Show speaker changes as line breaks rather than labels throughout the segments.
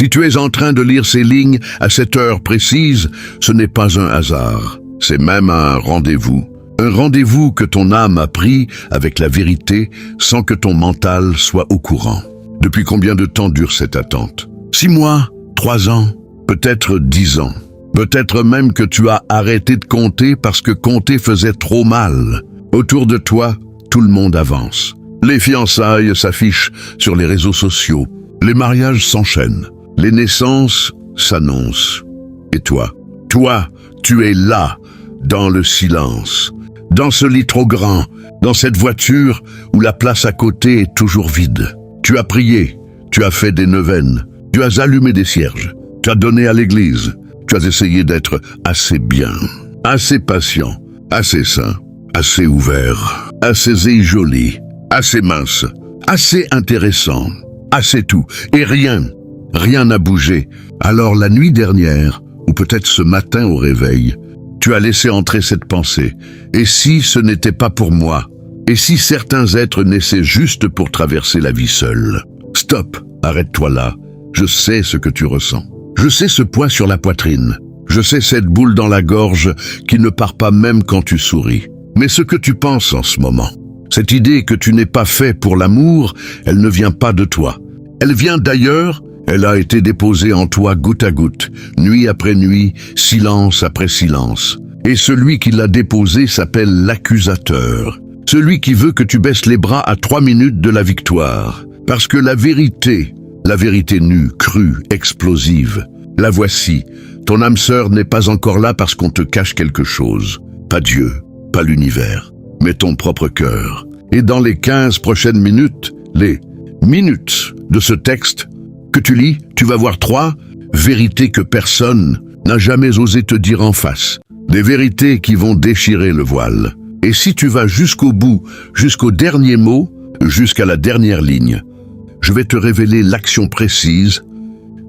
Si tu es en train de lire ces lignes à cette heure précise, ce n'est pas un hasard, c'est même un rendez-vous. Un rendez-vous que ton âme a pris avec la vérité sans que ton mental soit au courant. Depuis combien de temps dure cette attente? 6 mois? 3 ans? Peut-être 10 ans? Peut-être même que tu as arrêté de compter parce que compter faisait trop mal. Autour de toi, tout le monde avance. Les fiançailles s'affichent sur les réseaux sociaux. Les mariages s'enchaînent. Les naissances s'annoncent. Et toi, tu es là, dans le silence. Dans ce lit trop grand, dans cette voiture où la place à côté est toujours vide. Tu as prié, tu as fait des neuvaines, tu as allumé des cierges, tu as donné à l'église, tu as essayé d'être assez bien, assez patient, assez sain, assez ouvert, assez joli, assez mince, assez intéressant, assez tout, et rien n'a bougé. Alors la nuit dernière, ou peut-être ce matin au réveil, tu as laissé entrer cette pensée. Et si ce n'était pas pour moi? Et si certains êtres naissaient juste pour traverser la vie seule? Stop, arrête-toi là. Je sais ce que tu ressens. Je sais ce poids sur la poitrine. Je sais cette boule dans la gorge qui ne part pas même quand tu souris. Mais ce que tu penses en ce moment, cette idée que tu n'es pas fait pour l'amour, elle ne vient pas de toi. Elle vient d'ailleurs. Elle a été déposée en toi goutte à goutte, nuit après nuit, silence après silence. Et celui qui l'a déposée s'appelle l'accusateur. Celui qui veut que tu baisses les bras à 3 minutes de la victoire. Parce que la vérité nue, crue, explosive, la voici. Ton âme sœur n'est pas encore là parce qu'on te cache quelque chose. Pas Dieu, pas l'univers, mais ton propre cœur. Et dans les 15 prochaines minutes, les minutes de ce texte, que tu lis, tu vas voir 3 vérités que personne n'a jamais osé te dire en face. Des vérités qui vont déchirer le voile. Et si tu vas jusqu'au bout, jusqu'au dernier mot, jusqu'à la dernière ligne, je vais te révéler l'action précise,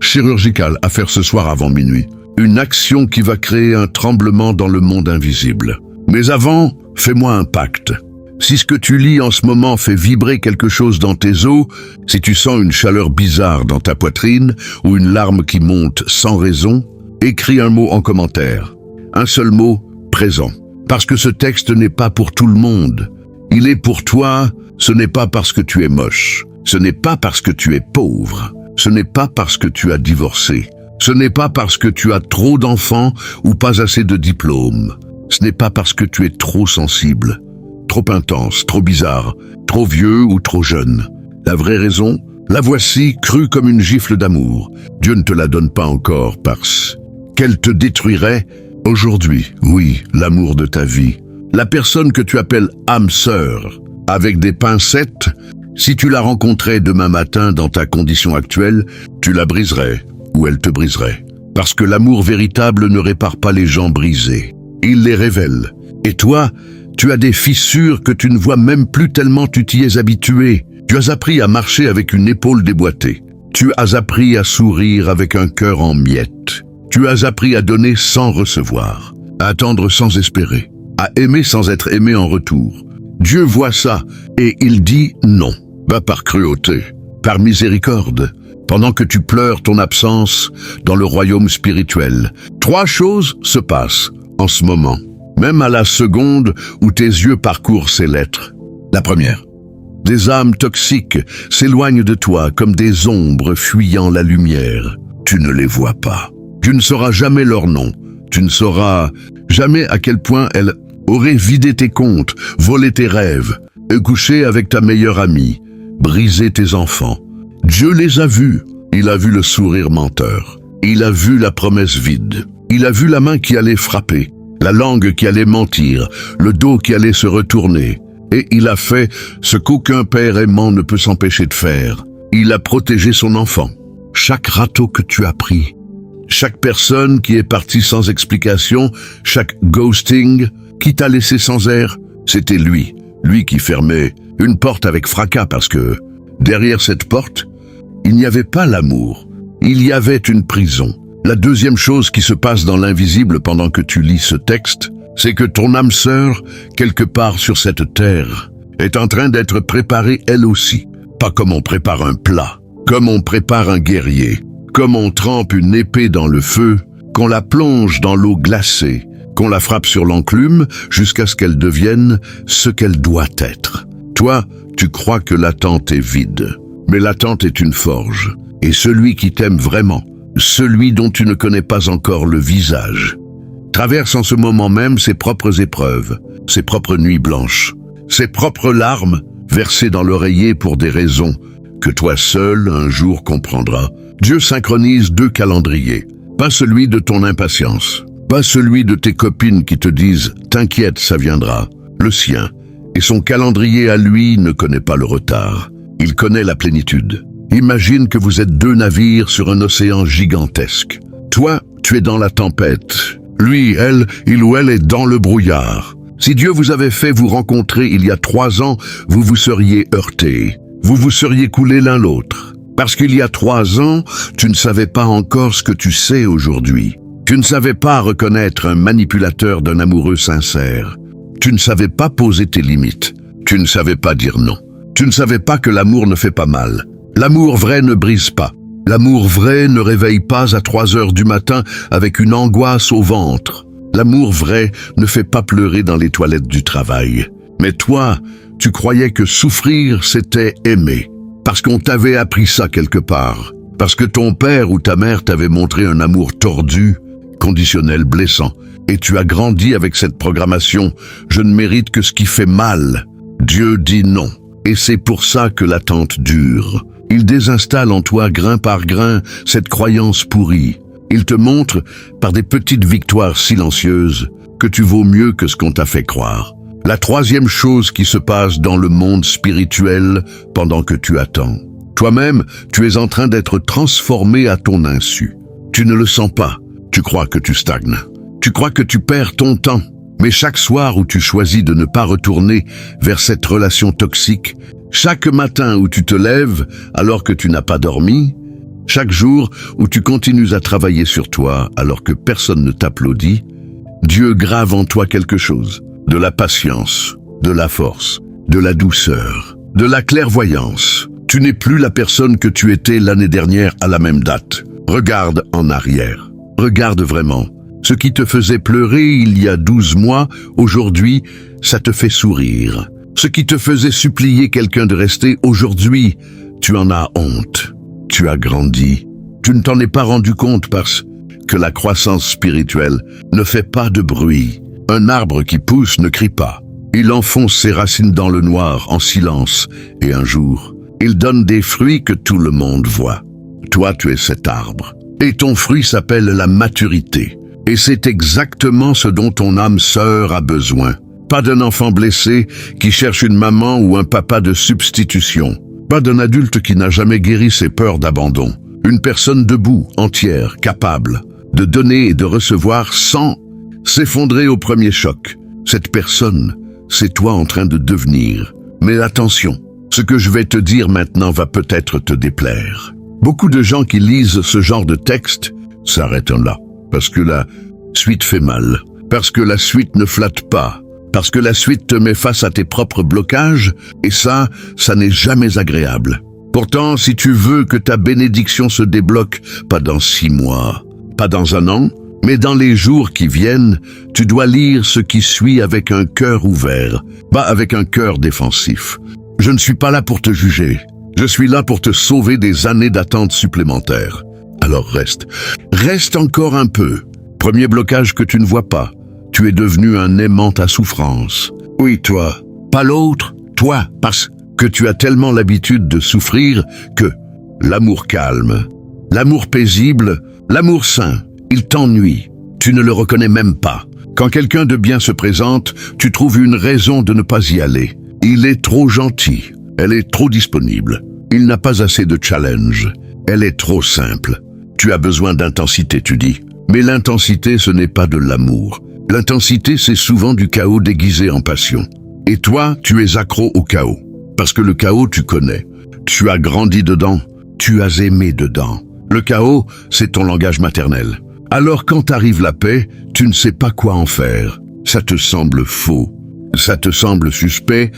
chirurgicale à faire ce soir avant minuit. Une action qui va créer un tremblement dans le monde invisible. Mais avant, fais-moi un pacte. Si ce que tu lis en ce moment fait vibrer quelque chose dans tes os, si tu sens une chaleur bizarre dans ta poitrine ou une larme qui monte sans raison, écris un mot en commentaire. Un seul mot, présent. Parce que ce texte n'est pas pour tout le monde. Il est pour toi, ce n'est pas parce que tu es moche. Ce n'est pas parce que tu es pauvre. Ce n'est pas parce que tu as divorcé. Ce n'est pas parce que tu as trop d'enfants ou pas assez de diplômes. Ce n'est pas parce que tu es trop sensible. Trop intense, trop bizarre, trop vieux ou trop jeune. La vraie raison, la voici crue comme une gifle d'amour. Dieu ne te la donne pas encore parce qu'elle te détruirait aujourd'hui. Oui, l'amour de ta vie. La personne que tu appelles âme sœur, avec des pincettes, si tu la rencontrais demain matin dans ta condition actuelle, tu la briserais ou elle te briserait. Parce que l'amour véritable ne répare pas les gens brisés. Il les révèle. Et toi, tu as des fissures que tu ne vois même plus tellement tu t'y es habitué. Tu as appris à marcher avec une épaule déboîtée. Tu as appris à sourire avec un cœur en miettes. Tu as appris à donner sans recevoir, à attendre sans espérer, à aimer sans être aimé en retour. Dieu voit ça et il dit non. Pas par cruauté, par miséricorde. Pendant que tu pleures ton absence dans le royaume spirituel, 3 choses se passent en ce moment. Même à la seconde où tes yeux parcourent ces lettres. La première, des âmes toxiques s'éloignent de toi comme des ombres fuyant la lumière. Tu ne les vois pas. Tu ne sauras jamais leur nom. Tu ne sauras jamais à quel point elles auraient vidé tes comptes, volé tes rêves, couché avec ta meilleure amie, brisé tes enfants. Dieu les a vus. Il a vu le sourire menteur. Il a vu la promesse vide. Il a vu la main qui allait frapper. La langue qui allait mentir, le dos qui allait se retourner. Et il a fait ce qu'aucun père aimant ne peut s'empêcher de faire. Il a protégé son enfant. Chaque râteau que tu as pris, chaque personne qui est partie sans explication, chaque ghosting qui t'a laissé sans air, c'était lui. Lui qui fermait une porte avec fracas parce que derrière cette porte, il n'y avait pas l'amour. Il y avait une prison. La deuxième chose qui se passe dans l'invisible pendant que tu lis ce texte, c'est que ton âme sœur, quelque part sur cette terre, est en train d'être préparée elle aussi. Pas comme on prépare un plat, comme on prépare un guerrier, comme on trempe une épée dans le feu, qu'on la plonge dans l'eau glacée, qu'on la frappe sur l'enclume jusqu'à ce qu'elle devienne ce qu'elle doit être. Toi, tu crois que l'attente est vide, mais l'attente est une forge. Et celui qui t'aime vraiment, celui dont tu ne connais pas encore le visage, traverse en ce moment même ses propres épreuves, ses propres nuits blanches, ses propres larmes versées dans l'oreiller pour des raisons que toi seul un jour comprendras. Dieu synchronise deux calendriers, pas celui de ton impatience, pas celui de tes copines qui te disent « T'inquiète, ça viendra », le sien. Et son calendrier à lui ne connaît pas le retard. Il connaît la plénitude. Imagine que vous êtes deux navires sur un océan gigantesque. Toi, tu es dans la tempête. Lui, il ou elle est dans le brouillard. Si Dieu vous avait fait vous rencontrer il y a 3 ans, vous vous seriez heurtés. Vous vous seriez coulés l'un l'autre. Parce qu'il y a 3 ans, tu ne savais pas encore ce que tu sais aujourd'hui. Tu ne savais pas reconnaître un manipulateur d'un amoureux sincère. Tu ne savais pas poser tes limites. Tu ne savais pas dire non. Tu ne savais pas que l'amour ne fait pas mal. L'amour vrai ne brise pas. L'amour vrai ne réveille pas à 3 heures du matin avec une angoisse au ventre. L'amour vrai ne fait pas pleurer dans les toilettes du travail. Mais toi, tu croyais que souffrir, c'était aimer. Parce qu'on t'avait appris ça quelque part. Parce que ton père ou ta mère t'avait montré un amour tordu, conditionnel, blessant. Et tu as grandi avec cette programmation « Je ne mérite que ce qui fait mal ». Dieu dit non. Et c'est pour ça que l'attente dure. Il désinstalle en toi grain par grain cette croyance pourrie. Il te montre, par des petites victoires silencieuses, que tu vaux mieux que ce qu'on t'a fait croire. La troisième chose qui se passe dans le monde spirituel pendant que tu attends. Toi-même, tu es en train d'être transformé à ton insu. Tu ne le sens pas. Tu crois que tu stagnes. Tu crois que tu perds ton temps. Mais chaque soir où tu choisis de ne pas retourner vers cette relation toxique, chaque matin où tu te lèves alors que tu n'as pas dormi, chaque jour où tu continues à travailler sur toi alors que personne ne t'applaudit, Dieu grave en toi quelque chose, de la patience, de la force, de la douceur, de la clairvoyance. Tu n'es plus la personne que tu étais l'année dernière à la même date. Regarde en arrière. Regarde vraiment. Ce qui te faisait pleurer il y a 12 mois, aujourd'hui, ça te fait sourire. Ce qui te faisait supplier quelqu'un de rester, aujourd'hui, tu en as honte. Tu as grandi. Tu ne t'en es pas rendu compte parce que la croissance spirituelle ne fait pas de bruit. Un arbre qui pousse ne crie pas. Il enfonce ses racines dans le noir en silence et un jour, il donne des fruits que tout le monde voit. Toi, tu es cet arbre. Et ton fruit s'appelle la maturité. Et c'est exactement ce dont ton âme sœur a besoin. Pas d'un enfant blessé qui cherche une maman ou un papa de substitution. Pas d'un adulte qui n'a jamais guéri ses peurs d'abandon. Une personne debout, entière, capable de donner et de recevoir sans s'effondrer au premier choc. Cette personne, c'est toi en train de devenir. Mais attention, ce que je vais te dire maintenant va peut-être te déplaire. Beaucoup de gens qui lisent ce genre de texte s'arrêtent là. Parce que la suite fait mal, parce que la suite ne flatte pas, parce que la suite te met face à tes propres blocages, et ça n'est jamais agréable. Pourtant, si tu veux que ta bénédiction se débloque, pas dans 6 mois, pas dans 1 an, mais dans les jours qui viennent, tu dois lire ce qui suit avec un cœur ouvert, pas avec un cœur défensif. Je ne suis pas là pour te juger, je suis là pour te sauver des années d'attente supplémentaires. Alors reste encore un peu. Premier blocage que tu ne vois pas. Tu es devenu un aimant à souffrance. Oui, toi, pas l'autre, toi, parce que tu as tellement l'habitude de souffrir que l'amour calme, l'amour paisible, l'amour sain, il t'ennuie. Tu ne le reconnais même pas. Quand quelqu'un de bien se présente, tu trouves une raison de ne pas y aller. Il est trop gentil, elle est trop disponible. Il n'a pas assez de challenge, elle est trop simple. Tu as besoin d'intensité, tu dis. Mais l'intensité, ce n'est pas de l'amour. L'intensité, c'est souvent du chaos déguisé en passion. Et toi, tu es accro au chaos. Parce que le chaos, tu connais. Tu as grandi dedans. Tu as aimé dedans. Le chaos, c'est ton langage maternel. Alors quand arrive la paix, tu ne sais pas quoi en faire. Ça te semble faux. Ça te semble suspect.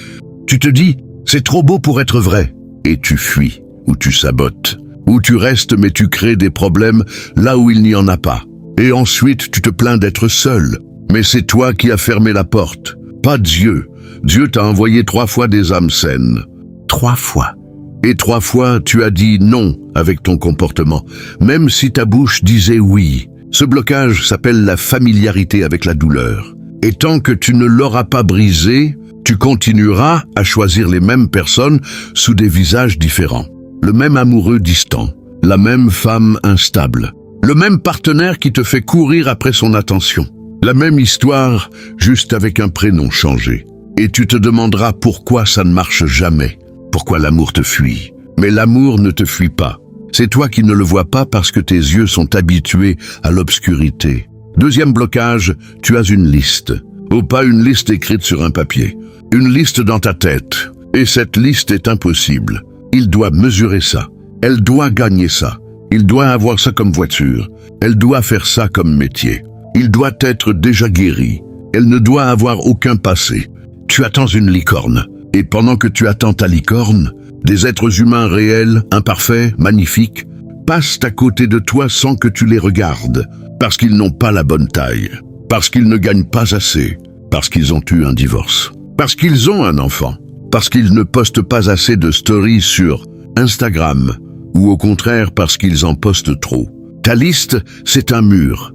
Tu te dis, c'est trop beau pour être vrai. Et tu fuis ou tu sabotes. où tu restes mais tu crées des problèmes là où il n'y en a pas. Et ensuite tu te plains d'être seul. Mais c'est toi qui as fermé la porte, pas Dieu. Dieu t'a envoyé 3 fois des âmes saines. 3 fois. Et 3 fois tu as dit non avec ton comportement, même si ta bouche disait oui. Ce blocage s'appelle la familiarité avec la douleur. Et tant que tu ne l'auras pas brisé, tu continueras à choisir les mêmes personnes sous des visages différents. Le même amoureux distant, la même femme instable, le même partenaire qui te fait courir après son attention, la même histoire, juste avec un prénom changé. Et tu te demanderas pourquoi ça ne marche jamais, pourquoi l'amour te fuit. Mais l'amour ne te fuit pas. C'est toi qui ne le vois pas parce que tes yeux sont habitués à l'obscurité. Deuxième blocage, tu as une liste. Ou pas une liste écrite sur un papier. Une liste dans ta tête. Et cette liste est impossible. Il doit mesurer ça. Elle doit gagner ça. Il doit avoir ça comme voiture. Elle doit faire ça comme métier. Il doit être déjà guéri. Elle ne doit avoir aucun passé. Tu attends une licorne. Et pendant que tu attends ta licorne, des êtres humains réels, imparfaits, magnifiques, passent à côté de toi sans que tu les regardes, parce qu'ils n'ont pas la bonne taille, parce qu'ils ne gagnent pas assez, parce qu'ils ont eu un divorce, parce qu'ils ont un enfant, parce qu'ils ne postent pas assez de stories sur Instagram, ou au contraire parce qu'ils en postent trop. Ta liste, c'est un mur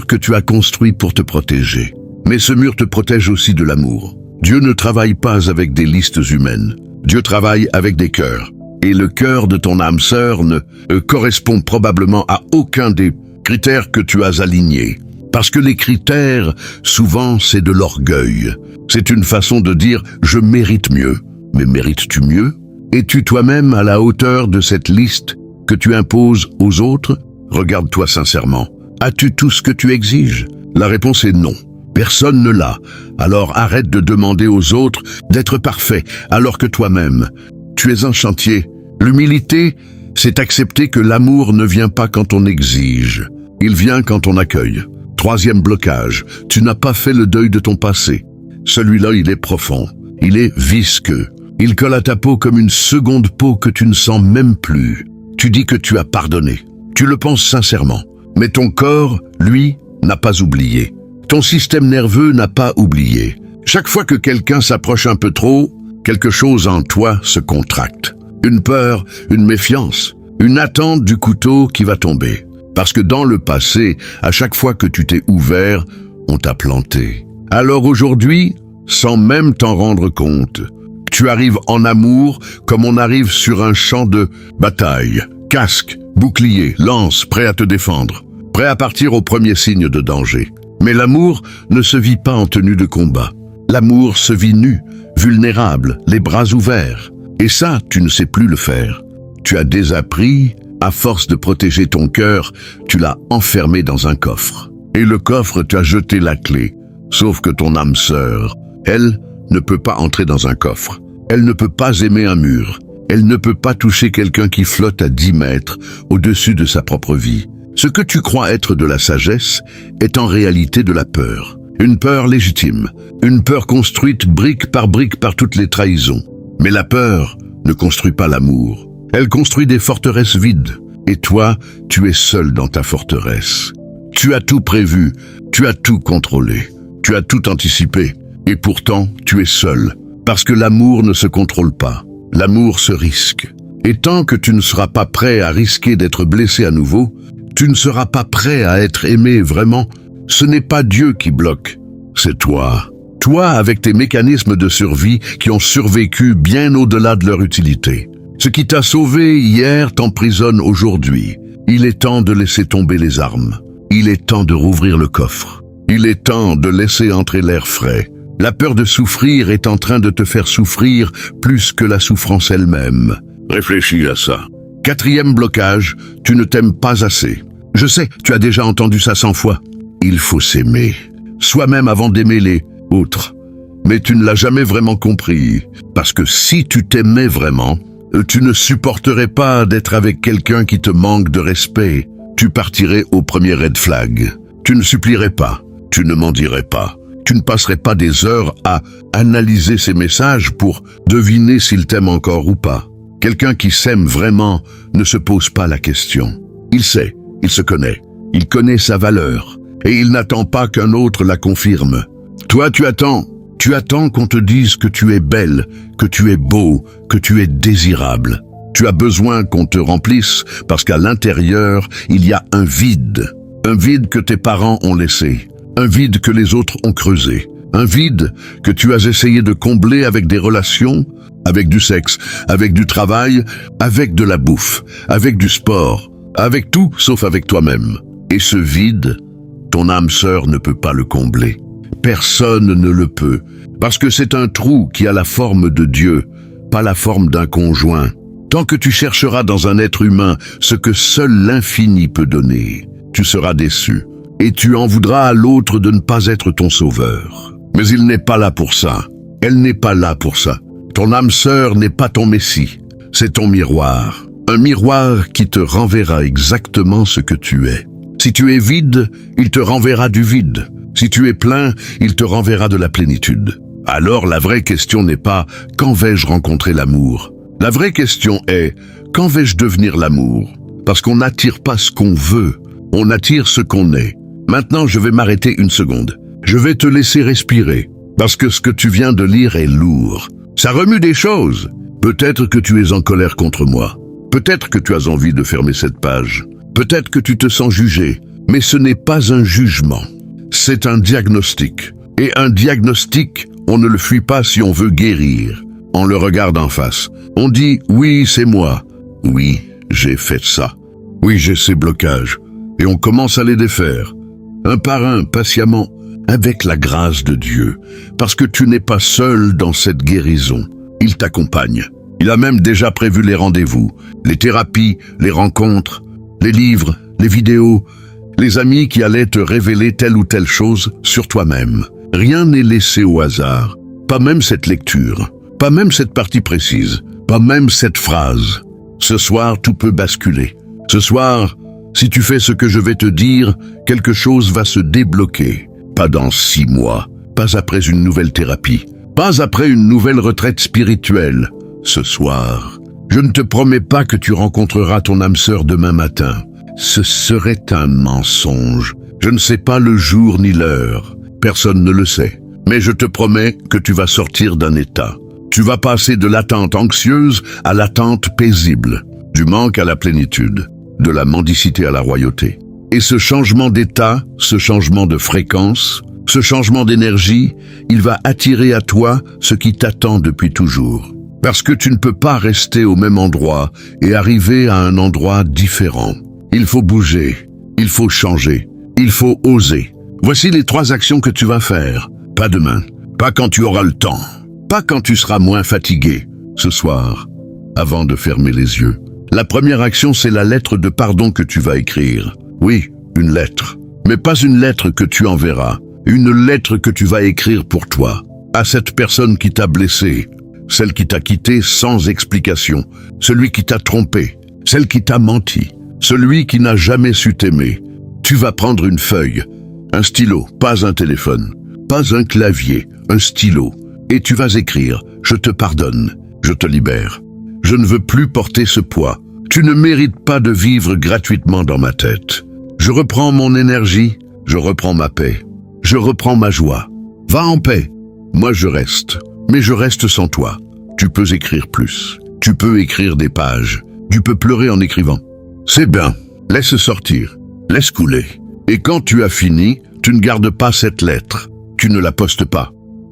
que tu as construit pour te protéger. Mais ce mur te protège aussi de l'amour. Dieu ne travaille pas avec des listes humaines. Dieu travaille avec des cœurs. Et le cœur de ton âme sœur ne correspond probablement à aucun des critères que tu as alignés. Parce que les critères, souvent, c'est de l'orgueil. C'est une façon de dire « je mérite mieux ». Mais mérites-tu mieux? Es-tu toi-même à la hauteur de cette liste que tu imposes aux autres? Regarde-toi sincèrement. As-tu tout ce que tu exiges? La réponse est non. Personne ne l'a. Alors arrête de demander aux autres d'être parfait, alors que toi-même, tu es un chantier. L'humilité, c'est accepter que l'amour ne vient pas quand on exige. Il vient quand on accueille. Troisième blocage, tu n'as pas fait le deuil de ton passé. Celui-là, il est profond. Il est visqueux. Il colle à ta peau comme une seconde peau que tu ne sens même plus. Tu dis que tu as pardonné. Tu le penses sincèrement. Mais ton corps, lui, n'a pas oublié. Ton système nerveux n'a pas oublié. Chaque fois que quelqu'un s'approche un peu trop, quelque chose en toi se contracte. Une peur, une méfiance, une attente du couteau qui va tomber. Parce que dans le passé, à chaque fois que tu t'es ouvert, on t'a planté. Alors aujourd'hui, sans même t'en rendre compte, tu arrives en amour comme on arrive sur un champ de bataille. Casque, bouclier, lance, prêt à te défendre. Prêt à partir au premier signe de danger. Mais l'amour ne se vit pas en tenue de combat. L'amour se vit nu, vulnérable, les bras ouverts. Et ça, tu ne sais plus le faire. Tu as désappris, à force de protéger ton cœur, tu l'as enfermé dans un coffre. Et le coffre t'a jeté la clé. Sauf que ton âme sœur, elle, ne peut pas entrer dans un coffre. Elle ne peut pas aimer un mur. Elle ne peut pas toucher quelqu'un qui flotte à 10 mètres au-dessus de sa propre vie. Ce que tu crois être de la sagesse est en réalité de la peur. Une peur légitime, une peur construite brique par toutes les trahisons. Mais la peur ne construit pas l'amour. Elle construit des forteresses vides. Et toi, tu es seul dans ta forteresse. Tu as tout prévu, tu as tout contrôlé, tu as tout anticipé. Et pourtant, tu es seul. Parce que l'amour ne se contrôle pas. L'amour se risque. Et tant que tu ne seras pas prêt à risquer d'être blessé à nouveau, tu ne seras pas prêt à être aimé vraiment. Ce n'est pas Dieu qui bloque, c'est toi. Toi avec tes mécanismes de survie qui ont survécu bien au-delà de leur utilité. Ce qui t'a sauvé hier t'emprisonne aujourd'hui. Il est temps de laisser tomber les armes. Il est temps de rouvrir le coffre. Il est temps de laisser entrer l'air frais. La peur de souffrir est en train de te faire souffrir plus que la souffrance elle-même. Réfléchis à ça. Quatrième blocage, tu ne t'aimes pas assez. Je sais, tu as déjà entendu ça 100 fois. Il faut s'aimer, soi-même avant d'aimer les autres. Mais tu ne l'as jamais vraiment compris, parce que si tu t'aimais vraiment, tu ne supporterais pas d'être avec quelqu'un qui te manque de respect. Tu partirais au premier red flag. Tu ne supplierais pas, tu ne m'en dirais pas. Tu ne passerais pas des heures à analyser ses messages pour deviner s'il t'aime encore ou pas. Quelqu'un qui s'aime vraiment ne se pose pas la question. Il sait, il se connaît, il connaît sa valeur, et il n'attend pas qu'un autre la confirme. Toi, tu attends qu'on te dise que tu es belle, que tu es beau, que tu es désirable. Tu as besoin qu'on te remplisse parce qu'à l'intérieur, il y a un vide que tes parents ont laissé, un vide que les autres ont creusé, un vide que tu as essayé de combler avec des relations, avec du sexe, avec du travail, avec de la bouffe, avec du sport, avec tout sauf avec toi-même. Et ce vide, ton âme sœur ne peut pas le combler. Personne ne le peut, parce que c'est un trou qui a la forme de Dieu, pas la forme d'un conjoint. Tant que tu chercheras dans un être humain ce que seul l'infini peut donner, tu seras déçu, et tu en voudras à l'autre de ne pas être ton sauveur. Mais il n'est pas là pour ça. Elle n'est pas là pour ça. Ton âme sœur n'est pas ton messie, c'est ton miroir. Un miroir qui te renverra exactement ce que tu es. Si tu es vide, il te renverra du vide. Si tu es plein, il te renverra de la plénitude. Alors la vraie question n'est pas « quand vais-je rencontrer l'amour ?» La vraie question est « quand vais-je devenir l'amour ?» Parce qu'on n'attire pas ce qu'on veut, on attire ce qu'on est. Maintenant, je vais m'arrêter une seconde. Je vais te laisser respirer, parce que ce que tu viens de lire est lourd. Ça remue des choses. Peut-être que tu es en colère contre moi. Peut-être que tu as envie de fermer cette page. Peut-être que tu te sens jugé. Mais ce n'est pas un jugement. C'est un diagnostic. Et un diagnostic, on ne le fuit pas si on veut guérir. On le regarde en face. On dit « oui, c'est moi ». Oui, j'ai fait ça. Oui, j'ai ces blocages. Et on commence à les défaire. Un par un, patiemment, avec la grâce de Dieu. Parce que tu n'es pas seul dans cette guérison. Il t'accompagne. Il a même déjà prévu les rendez-vous, les thérapies, les rencontres, les livres, les vidéos, les amis qui allaient te révéler telle ou telle chose sur toi-même. Rien n'est laissé au hasard. Pas même cette lecture. Pas même cette partie précise. Pas même cette phrase. Ce soir, tout peut basculer. Ce soir, si tu fais ce que je vais te dire, quelque chose va se débloquer. Pas dans 6 mois. Pas après une nouvelle thérapie. Pas après une nouvelle retraite spirituelle. Ce soir, je ne te promets pas que tu rencontreras ton âme sœur demain matin. Ce serait un mensonge. Je ne sais pas le jour ni l'heure. Personne ne le sait. Mais je te promets que tu vas sortir d'un état. Tu vas passer de l'attente anxieuse à l'attente paisible, du manque à la plénitude, de la mendicité à la royauté. Et ce changement d'état, ce changement de fréquence, ce changement d'énergie, il va attirer à toi ce qui t'attend depuis toujours. Parce que tu ne peux pas rester au même endroit et arriver à un endroit différent. Il faut bouger, il faut changer, il faut oser. Voici les 3 actions que tu vas faire. Pas demain, pas quand tu auras le temps, pas quand tu seras moins fatigué. Ce soir, avant de fermer les yeux. La première action, c'est la lettre de pardon que tu vas écrire. Oui, une lettre. Mais pas une lettre que tu enverras. Une lettre que tu vas écrire pour toi. À cette personne qui t'a blessé. Celle qui t'a quitté sans explication. Celui qui t'a trompé. Celle qui t'a menti. Celui qui n'a jamais su t'aimer. Tu vas prendre une feuille. Un stylo, pas un téléphone. Pas un clavier, un stylo. Et tu vas écrire « Je te pardonne, je te libère. Je ne veux plus porter ce poids. Tu ne mérites pas de vivre gratuitement dans ma tête. Je reprends mon énergie, je reprends ma paix. Je reprends ma joie. Va en paix. Moi je reste, mais je reste sans toi. Tu peux écrire plus. Tu peux écrire des pages. Tu peux pleurer en écrivant. C'est bien. Laisse sortir. Laisse couler. Et quand tu as fini, tu ne gardes pas cette lettre. Tu ne la postes pas.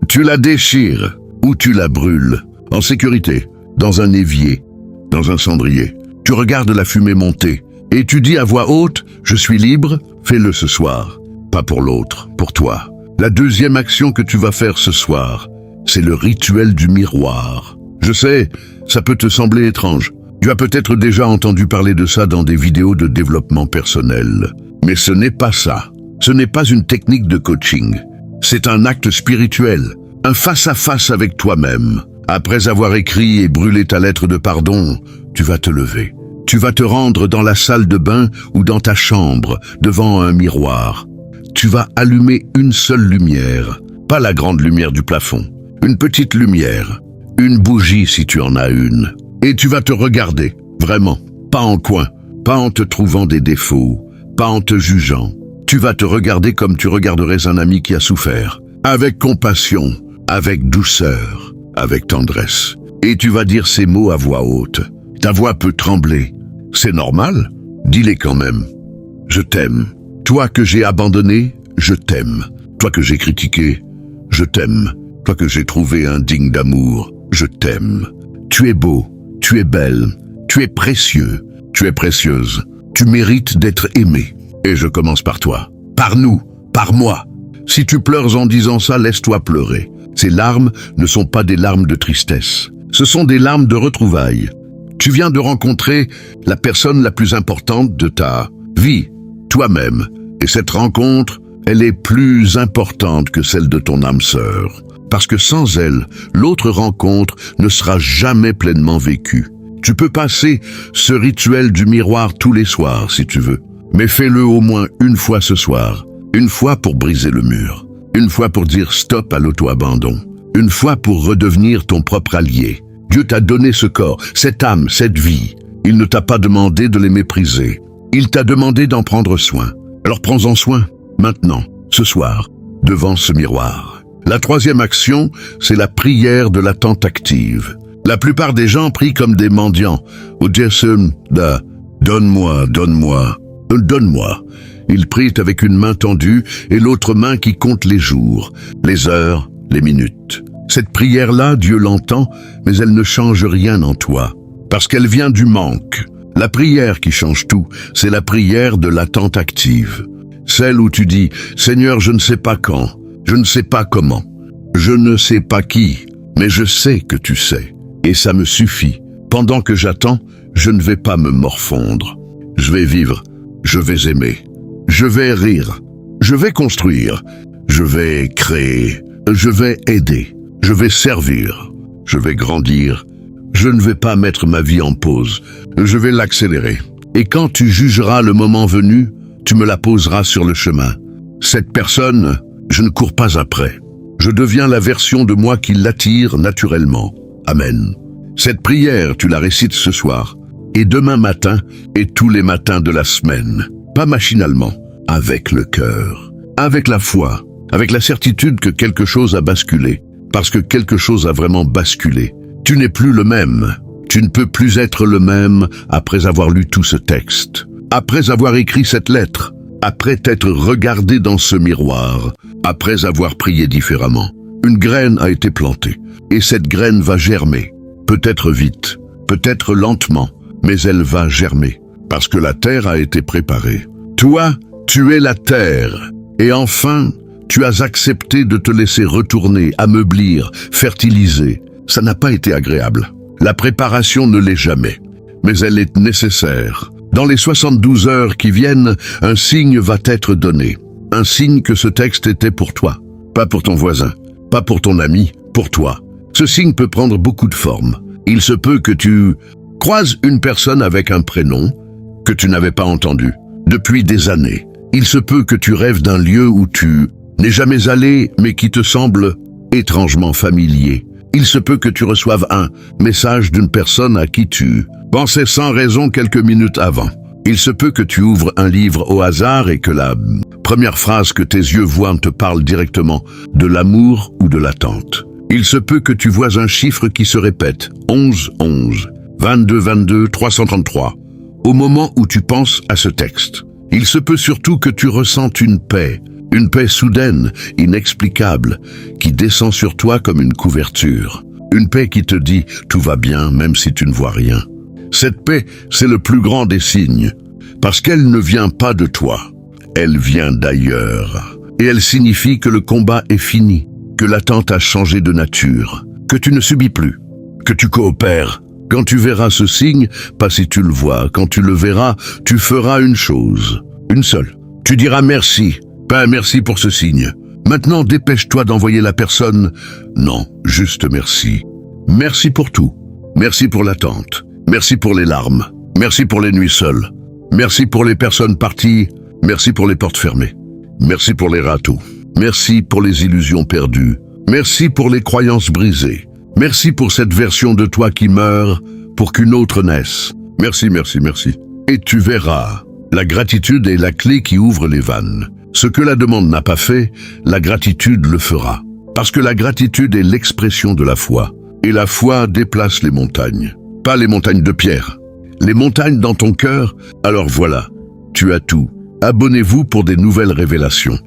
Tu la déchires ou tu la brûles. En sécurité, dans un évier, dans un cendrier. Tu regardes la fumée monter et tu dis à voix haute « Je suis libre, fais-le ce soir. » Pas pour l'autre, pour toi. La deuxième action que tu vas faire ce soir, c'est le rituel du miroir. Je sais, ça peut te sembler étrange. Tu as peut-être déjà entendu parler de ça dans des vidéos de développement personnel. Mais ce n'est pas ça. Ce n'est pas une technique de coaching. C'est un acte spirituel, un face-à-face avec toi-même. Après avoir écrit et brûlé ta lettre de pardon, tu vas te lever. Tu vas te rendre dans la salle de bain ou dans ta chambre, devant un miroir. Tu vas allumer une seule lumière, pas la grande lumière du plafond. Une petite lumière, une bougie si tu en as une. Et tu vas te regarder, vraiment, pas en coin, pas en te trouvant des défauts, pas en te jugeant. Tu vas te regarder comme tu regarderais un ami qui a souffert, avec compassion, avec douceur, avec tendresse. Et tu vas dire ces mots à voix haute. Ta voix peut trembler. C'est normal, dis-les quand même. Je t'aime. Toi que j'ai abandonné, je t'aime. Toi que j'ai critiqué, je t'aime. Toi que j'ai trouvé indigne d'amour, je t'aime. Tu es beau, tu es belle, tu es précieux, tu es précieuse. Tu mérites d'être aimé. Et je commence par toi, par nous, par moi. Si tu pleures en disant ça, laisse-toi pleurer. Ces larmes ne sont pas des larmes de tristesse. Ce sont des larmes de retrouvailles. Tu viens de rencontrer la personne la plus importante de ta vie, toi-même. Et cette rencontre, elle est plus importante que celle de ton âme sœur. Parce que sans elle, l'autre rencontre ne sera jamais pleinement vécue. Tu peux passer ce rituel du miroir tous les soirs si tu veux. Mais fais-le au moins une fois ce soir. Une fois pour briser le mur. Une fois pour dire stop à l'auto-abandon. Une fois pour redevenir ton propre allié. Dieu t'a donné ce corps, cette âme, cette vie. Il ne t'a pas demandé de les mépriser. Il t'a demandé d'en prendre soin. Alors prends-en soin, maintenant, ce soir, devant ce miroir. La troisième action, c'est la prière de l'attente active. La plupart des gens prient comme des mendiants. Ou Jason, donne-moi, donne-moi, donne-moi. Ils prient avec une main tendue et l'autre main qui compte les jours, les heures, les minutes. Cette prière-là, Dieu l'entend, mais elle ne change rien en toi, parce qu'elle vient du manque. La prière qui change tout, c'est la prière de l'attente active. Celle où tu dis « Seigneur, je ne sais pas quand, je ne sais pas comment, je ne sais pas qui, mais je sais que tu sais. Et ça me suffit. Pendant que j'attends, je ne vais pas me morfondre. Je vais vivre, je vais aimer, je vais rire, je vais construire, je vais créer, je vais aider, je vais servir, je vais grandir. Je ne vais pas mettre ma vie en pause, je vais l'accélérer. Et quand tu jugeras le moment venu, tu me la poseras sur le chemin. Cette personne, je ne cours pas après. Je deviens la version de moi qui l'attire naturellement. Amen. Cette prière, tu la récites ce soir, et demain matin, et tous les matins de la semaine. Pas machinalement, avec le cœur, avec la foi, avec la certitude que quelque chose a basculé, parce que quelque chose a vraiment basculé. Tu n'es plus le même. Tu ne peux plus être le même après avoir lu tout ce texte, après avoir écrit cette lettre, après t'être regardé dans ce miroir, après avoir prié différemment. Une graine a été plantée, et cette graine va germer. Peut-être vite, peut-être lentement, mais elle va germer, parce que la terre a été préparée. Toi, tu es la terre, et enfin, tu as accepté de te laisser retourner, ameublir, fertiliser. Ça n'a pas été agréable. La préparation ne l'est jamais, mais elle est nécessaire. Dans les 72 heures qui viennent, un signe va t'être donné. Un signe que ce texte était pour toi, pas pour ton voisin, pas pour ton ami, pour toi. Ce signe peut prendre beaucoup de formes. Il se peut que tu croises une personne avec un prénom que tu n'avais pas entendu depuis des années. Il se peut que tu rêves d'un lieu où tu n'es jamais allé, mais qui te semble étrangement familier. Il se peut que tu reçoives un message d'une personne à qui tu pensais sans raison quelques minutes avant. Il se peut que tu ouvres un livre au hasard et que la première phrase que tes yeux voient te parle directement de l'amour ou de l'attente. Il se peut que tu vois un chiffre qui se répète, 11, 11, 22, 22, 333, au moment où tu penses à ce texte. Il se peut surtout que tu ressentes une paix soudaine, inexplicable, qui descend sur toi comme une couverture. Une paix qui te dit « tout va bien » même si tu ne vois rien. Cette paix, c'est le plus grand des signes, parce qu'elle ne vient pas de toi, elle vient d'ailleurs. Et elle signifie que le combat est fini, que l'attente a changé de nature, que tu ne subis plus, que tu coopères. Quand tu verras ce signe, pas si tu le vois, quand tu le verras, tu feras une chose, une seule. Tu diras merci. Pas merci pour ce signe. Maintenant, dépêche-toi d'envoyer la personne. Non, juste merci. Merci pour tout. Merci pour l'attente. Merci pour les larmes. Merci pour les nuits seules. Merci pour les personnes parties. Merci pour les portes fermées. Merci pour les râteaux. Merci pour les illusions perdues. Merci pour les croyances brisées. Merci pour cette version de toi qui meurt pour qu'une autre naisse. Merci, merci, merci. Et tu verras, la gratitude est la clé qui ouvre les vannes. Ce que la demande n'a pas fait, la gratitude le fera. Parce que la gratitude est l'expression de la foi. Et la foi déplace les montagnes. Pas les montagnes de pierre. Les montagnes dans ton cœur, alors voilà, tu as tout. Abonnez-vous pour des nouvelles révélations.